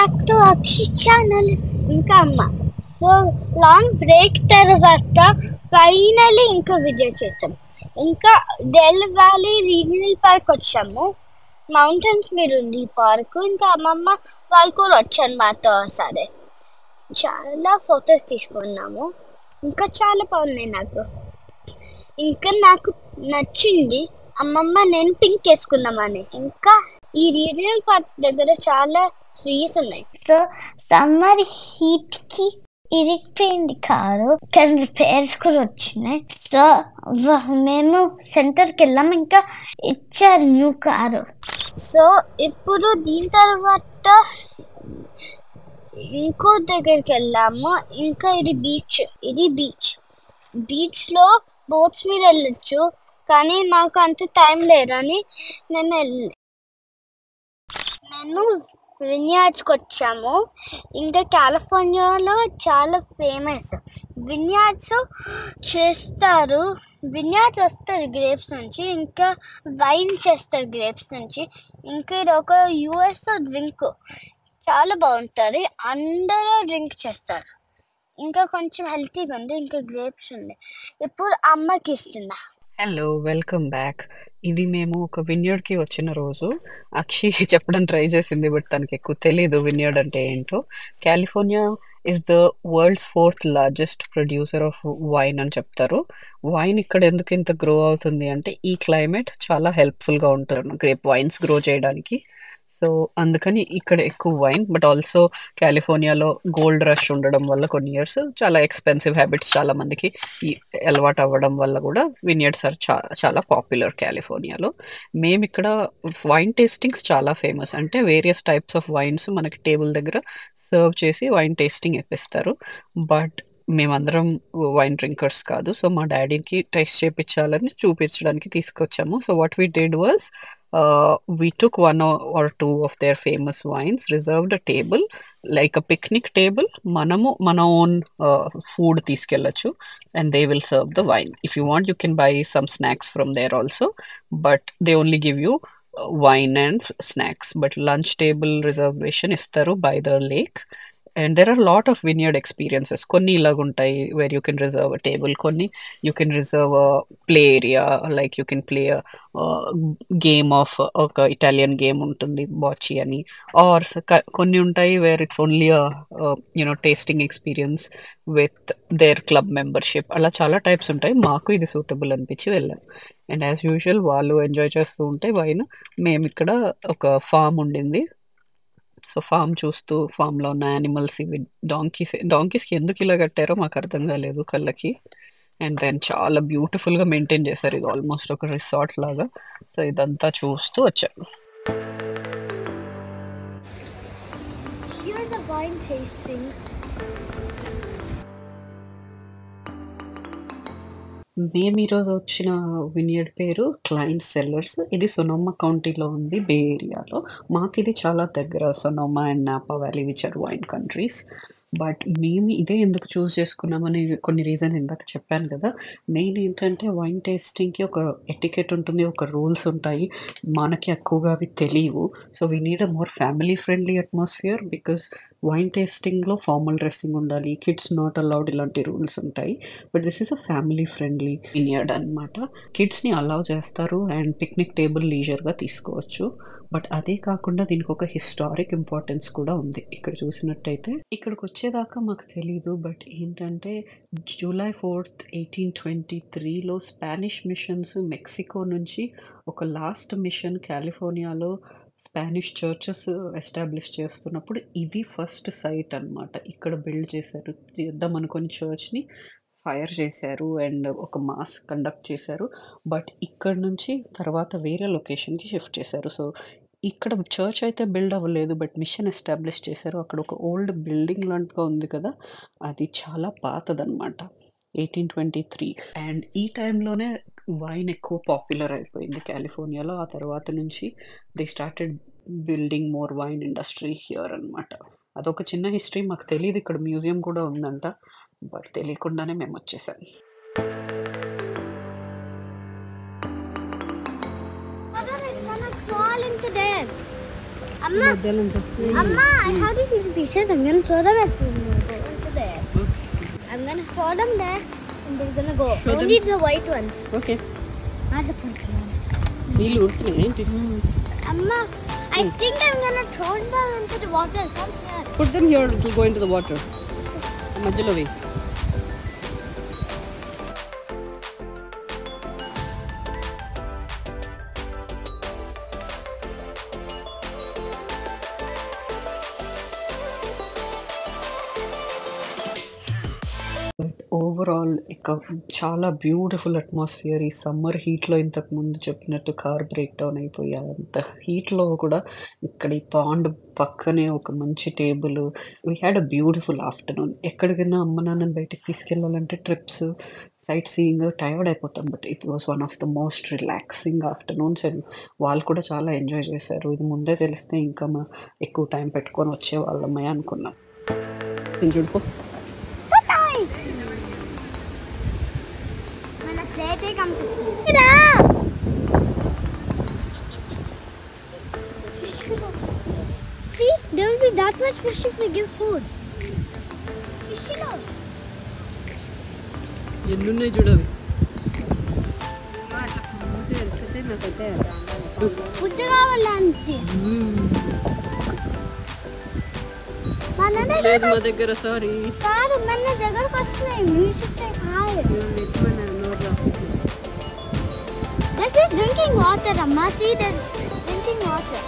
Back to Akshi channel. ఇంకా అమ్మ. So long break తర్వాత ఫైనలీ ఇంకా విజిట్ చేసాం. ఇంకా డెల్ వ్యాలీ రీజనల్ పార్క్ వచ్చాము. మౌంటైన్స్ మీద ఉంది ఈ పార్క్. ఇంకా అమ్మమ్మ వాళ్ళు కూడా వచ్చారు మాతో. సరే, చాలా ఫొటోస్ తీసుకున్నాము. ఇంకా చాలా బాగున్నాయి నాకు. ఇంకా నాకు నచ్చింది అమ్మమ్మ నేను పింక్ వేసుకున్నామని. ఇంకా ఈ రీజనల్ పార్క్ దగ్గర చాలా ట్రీస్ ఉన్నాయి. సో సమ్మర్ హీట్ కి ఇరిగిపోయింది కారు, కానీ రిపేర్స్ కూడా వచ్చినాయి. సో మేము సెంటర్కి వెళ్ళాం, ఇంకా ఇచ్చారు న్యూ కారు. సో ఇప్పుడు దీని తర్వాత ఇంకో దగ్గరికి వెళ్ళాము. ఇంకా ఇది బీచ్ లో బోట్స్ మీద వెళ్ళొచ్చు, కానీ మాకు అంత టైం లేదని మేము విన్యార్డ్స్కి వచ్చాము. ఇంకా కాలిఫోర్నియాలో చాలా ఫేమస్ విన్యార్డ్స్ చేస్తారు. విన్యార్డ్స్ వస్తారు గ్రేప్స్ నుంచి, ఇంకా వైన్ చేస్తారు గ్రేప్స్ నుంచి. ఇంకా ఇది ఒక యుఎస్ డ్రింక్, చాలా బాగుంటుంది. అందరూ డ్రింక్ చేస్తారు. ఇంకా కొంచెం హెల్తీగా ఉంది. ఇంకా గ్రేప్స్ ఉంది. ఇప్పుడు అమ్మకి ఇస్తున్నా. Hello, welcome back. ఇది మేము ఒక విన్యర్డ్కి వచ్చిన రోజు అక్షి చెప్పడం ట్రై చేసింది, బట్ తనకి ఎక్కువ తెలీదు విన్యర్డ్ అంటే ఏంటో. California is the world's 4th largest producer of wine అని చెప్తారు. వైన్ ఇక్కడ ఎందుకు ఇంత గ్రో అవుతుంది అంటే ఈ క్లైమేట్ చాలా హెల్ప్ఫుల్గా ఉంటుంది గ్రేప్ వైన్స్ గ్రో చేయడానికి. సో అందుకని ఇక్కడ ఎక్కువ వైన్. బట్ ఆల్సో కాలిఫోర్నియాలో గోల్డ్ రష్ ఉండడం వల్ల కొన్ని ఇయర్స్ చాలా ఎక్స్పెన్సివ్ హ్యాబిట్స్ చాలా మందికి అలవాటు అవ్వడం వల్ల కూడా వినియర్డ్స్ ఆర్ చాలా పాపులర్ కాలిఫోర్నియాలో. మేము ఇక్కడ వైన్ టేస్టింగ్స్ చాలా ఫేమస్. అంటే వేరియస్ టైప్స్ ఆఫ్ వైన్స్ మనకి టేబుల్ దగ్గర సర్వ్ చేసి వైన్ టేస్టింగ్ ఇప్పిస్తారు. బట్ మేమందరం వైన్ డ్రింకర్స్ కాదు. సో మా డాడీకి టేస్ట్ చేయించాలని చూపించడానికి తీసుకొచ్చాము. So what we did was we took one or two of their famous wines, reserved a table like a picnic table. మనము మన ఓన్ ఫుడ్ తీసుకెళ్ళచ్చు and they will serve the wine. If you want, you can buy some snacks from there also, but they only give you wine and snacks. But lunch table reservation istaru by the lake. And there are a lot of vineyard experiences. Konni ilaguntai where you can reserve a table, konni you can reserve a play area, like you can play a game of oka Italian game untundi bocce ani, or konni untai where it's only a tasting experience with their club membership. Ala chala types untai. Maaku idi suitable anpichi vellam. And as usual వాళ్ళు enjoy చేస్తూ ఉంటే wine. మేము ఇక్కడ ఒక form ఉండింది. So form చూస్తూ ఫామ్లో ఉన్న యానిమల్స్ ఇవి డాంకీస్కి ఎందుకు ఇలా కట్టారో మాకు అర్థం కాలేదు కళ్ళకి. అండ్ దెన్ చాలా బ్యూటిఫుల్గా మెయింటైన్ చేశారు. ఇది ఆల్మోస్ట్ ఒక రిసార్ట్ లాగా. సో ఇదంతా చూస్తూ వచ్చాను. మేము ఈరోజు వచ్చిన వినియర్డ్ పేరు క్లైంట్ సెల్లర్స్. ఇది సొనోమా కౌంటీలో ఉంది, బే ఏరియాలో. మాకు ఇది చాలా దగ్గర, Sonoma and Napa Valley which are wine countries. But మేము ఇదే ఎందుకు చూస్ చేసుకున్నామని కొన్ని రీజన్ ఇందాక చెప్పాను కదా. మెయిన్ ఏంటంటే వైన్ టేస్టింగ్కి ఒక ఎటికెట్ ఉంటుంది, ఒక రూల్స్ ఉంటాయి. మనకి ఎక్కువగా అవి తెలియవు. So we need a more family friendly atmosphere, because wine టేస్టింగ్లో ఫార్మల్ డ్రెస్సింగ్ ఉండాలి, కిడ్స్ నాట్ అలౌడ్, ఇలాంటి రూల్స్ ఉంటాయి. But this is a family friendly vineyard అనమాట. కిడ్స్ని అలౌ చేస్తారు అండ్ పిక్నిక్ టేబుల్ లీజర్గా తీసుకోవచ్చు. బట్ అదే కాకుండా దీనికి ఒక హిస్టారిక్ ఇంపార్టెన్స్ కూడా ఉంది. ఇక్కడ చూసినట్టయితే ఇక్కడికి వచ్చేదాకా మాకు తెలీదు, బట్ ఏంటంటే July 4th, 1823లో స్పానిష్ మిషన్స్ మెక్సికో నుంచి ఒక లాస్ట్ మిషన్ కాలిఫోర్నియాలో స్పానిష్ చర్చెస్ ఎస్టాబ్లిష్ చేస్తున్నప్పుడు ఇది ఫస్ట్ సైట్ అనమాట. ఇక్కడ బిల్డ్ చేద్దాం అనుకుని చర్చ్ని ఫైర్ చేశారు అండ్ ఒక మాస్ కండక్ట్ చేశారు. బట్ ఇక్కడ నుంచి తర్వాత వేరే లొకేషన్కి షిఫ్ట్ చేశారు. సో ఇక్కడ చర్చ్ అయితే బిల్డ్ అవ్వలేదు, బట్ మిషన్ ఎస్టాబ్లిష్ చేశారు. అక్కడ ఒక ఓల్డ్ బిల్డింగ్ లాంటిగా ఉంది కదా, అది చాలా పాతదనమాట, 1823. అండ్ ఈ టైంలోనే వైన్ ఎక్కువ పాపులర్ అయిపోయింది కాలిఫోర్నియాలో. ఆ తర్వాత నుంచి they started building more wine industry here అనమాట. అదొక చిన్న హిస్టరీ. మాకు తెలియదు ఇక్కడ మ్యూజియం కూడా ఉందంట, బట్ తెలియకుండానే మేము వచ్చేసాం. Amma, Amma, I have these pieces. I'm gonna throw them at you. There. I'm gonna throw them there, and they're gonna go. Only the white ones. Okay. Not the purple ones. నీళ్ళు ఉడుతున్నాయి ఏంటి? Amma, I think I'm gonna throw them into the water. Come here. Put them here, it will go into the water. మధ్యలో వేయి. Overall ఇక చాలా beautiful atmosphere. ఈ summer హీట్లో ఇంతకు ముందు చెప్పినట్టు కార్ బ్రేక్ డౌన్ అయిపోయి అంత హీట్లో కూడా ఇక్కడ ఈ పాండ్ పక్కనే ఒక మంచి table. We had a beautiful afternoon. ఎక్కడికైనా అమ్మ నాన్నని బయటకు తీసుకెళ్ళాలంటే ట్రిప్స్, సైట్ సీయింగ్ టైర్డ్ అయిపోతాం. But it was one of the most relaxing afternoons and వాళ్ళు కూడా చాలా ఎంజాయ్ చేశారు. ఇది ముందే తెలిస్తే ఇంకా ఎక్కువ టైం పెట్టుకొని వచ్చేవాళ్ళమే అనుకున్నాం. చూడుకో See, there will be that much fish if we give food. Fish it out. ఎన్నున్నాయి చూడవి. ఫుడ్ కావాలంటే లేదు మా దగ్గర. సారీ కాదు, మన దగ్గరకు వస్తున్నాయి. Music That is drinking water, Amma. See, that's drinking water.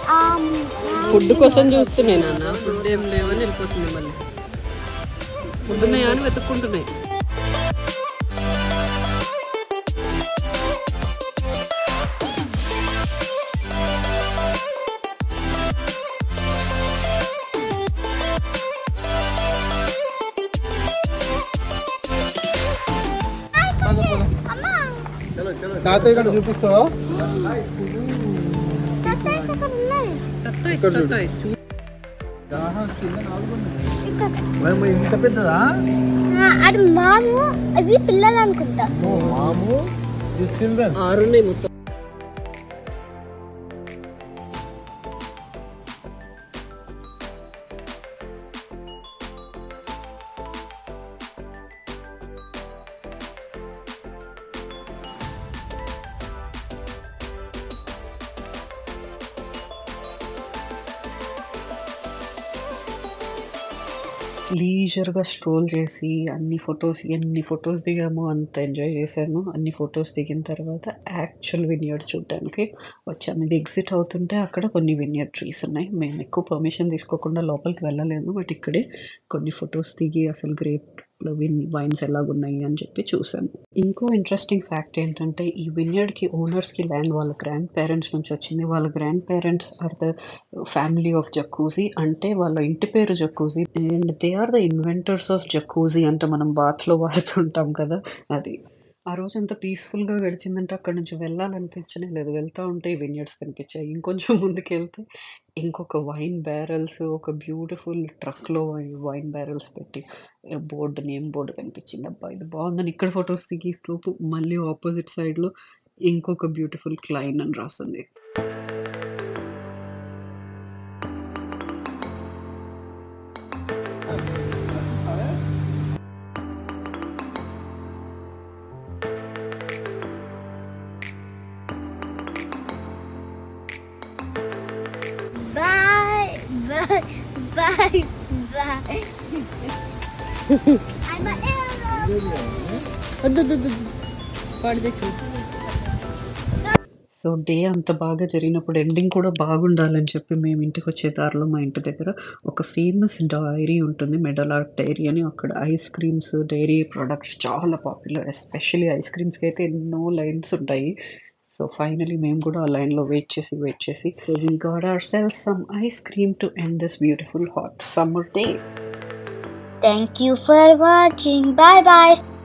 Food కోసం చూస్తున్నాయి నాన్న. ఫుడ్ ఏం లేవని వెళ్ళిపోతుంది. మళ్ళీ ఫుడ్ ఉన్నాయా అని వెతుక్కుంటున్నాయి. తాతయ్య ఇక్కడ చూపిస్తావా? ఇంత పెద్దదా? అది మాము, అవి పిల్లలు అనుకుంటా. మాము చిల్డ్రన్ 6 ఉన్నాయి మొత్తం. లీజర్గా స్ట్రోల్ చేసి ఎన్ని ఫొటోస్ దిగామో అంత ఎంజాయ్ చేశాను. అన్ని ఫొటోస్ దిగిన తర్వాత యాక్చువల్ వినియర్డ్ చూడడానికి వచ్చాము. ఇది ఎగ్జిట్ అవుతుంటే అక్కడ కొన్ని వినియర్డ్ ట్రీస్ ఉన్నాయి. మేము ఎక్కువ పర్మిషన్ తీసుకోకుండా లోపలికి వెళ్ళలేదు. బట్ ఇక్కడే కొన్ని ఫొటోస్ దిగి అసలు గ్రేప్ వైన్స్ ఎలాగున్నాయి అని చెప్పి చూసాము. ఇంకో ఇంట్రెస్టింగ్ ఫ్యాక్ట్ ఏంటంటే ఈ వినియర్డ్కి ఓనర్స్కి ల్యాండ్ వాళ్ళ గ్రాండ్ పేరెంట్స్ నుంచి వచ్చింది. వాళ్ళ grand parents are the family of Jacuzzi, అంటే వాళ్ళ ఇంటి పేరు Jacuzzi and they are the inventors of Jacuzzi. అంటే మనం బాత్లో వాడుతుంటాం కదా అది. ఆ రోజు అంత పీస్ఫుల్గా గడిచిందంటే అక్కడ నుంచి వెళ్ళాలనిపించనే లేదు. వెళ్తూ ఉంటే ఈ వినియర్డ్స్ కనిపించాయి. ఇంకొంచెం ముందుకు వెళ్తే ఇంకొక వైన్ బ్యారల్స్, ఒక బ్యూటిఫుల్ ట్రక్లో వైన్ బ్యారల్స్ పెట్టి నేమ్ బోర్డు కనిపించింది. అబ్బా ఇది బాగుందని ఇక్కడ ఫొటోస్ దిగి స్లోపు మళ్ళీ ఆపోజిట్ సైడ్లో ఇంకొక బ్యూటిఫుల్ క్లైన్ అని రాస్తుంది. Bye. I'm an arrow. So day అంత బాగా జరిగినప్పుడు ఎండింగ్ కూడా బాగుండాలని చెప్పి మేము ఇంటికి వచ్చే దారిలో మా ఇంటి దగ్గర ఒక ఫేమస్ డైరీ ఉంటుంది, మెడలార్క్ డైరీ అని. అక్కడ ఐస్ క్రీమ్స్, డైరీ ప్రొడక్ట్స్ చాలా పాపులర్. ఎస్పెషల్లీ ఐస్ క్రీమ్స్కి అయితే ఎన్నో లైన్స్ ఉంటాయి. సో ఫైనలీ మేము కూడా ఆ లైన్లో వెయిట్ చేసి so we got ourselves some ice cream to end this beautiful hot summer day. Thank you for watching. Bye bye.